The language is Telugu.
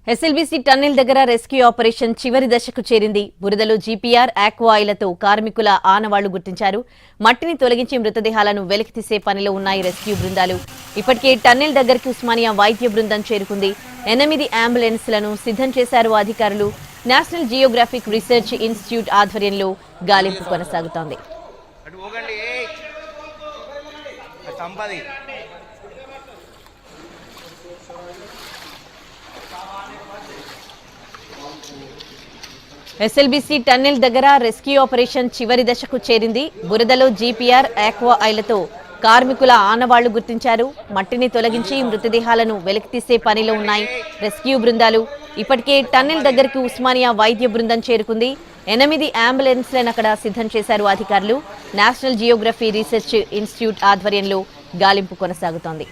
ఎస్ఎల్బీసీ టన్నెల్ దగ్గర రెస్క్యూ ఆపరేషన్ చివరి దశకు చేరింది. బురదలో జీపీఆర్, ఆక్వా ఆయిలతో కార్మికుల ఆనవాళ్లు గుర్తించారు. మట్టిని తొలగించి మృతదేహాలను వెలికితీసే పనిలో ఉన్నాయి రెస్క్యూ బృందాలు. ఇప్పటికే టన్నెల్ దగ్గరికి ఉస్మానియా వైద్య బృందం చేరుకుంది. 8 అంబులెన్స్లను సిద్ధం చేశారు అధికారులు. నేషనల్ జియోగ్రాఫిక్ రీసెర్చ్ ఇన్స్టిట్యూట్ ఆధ్వర్యంలో గాలింపు కొనసాగుతోంది. ఎస్ఎల్బీసీ టన్నెల్ దగ్గర రెస్క్యూ ఆపరేషన్ చివరి దశకు చేరింది. బురదలో జీపీఆర్, ఆక్వా ఆయిలతో కార్మికుల ఆనవాళ్లు గుర్తించారు. మట్టిని తొలగించి మృతదేహాలను వెలికితీసే పనిలో ఉన్నాయి రెస్క్యూ బృందాలు. ఇప్పటికే టన్నెల్ దగ్గరకు ఉస్మానియా వైద్య బృందం చేరుకుంది. 8 అంబులెన్స్లను అక్కడ సిద్ధం చేశారు అధికారులు. నేషనల్ జియోగ్రఫీ రీసెర్చ్ ఇన్స్టిట్యూట్ ఆధ్వర్యంలో గాలింపు కొనసాగుతోంది.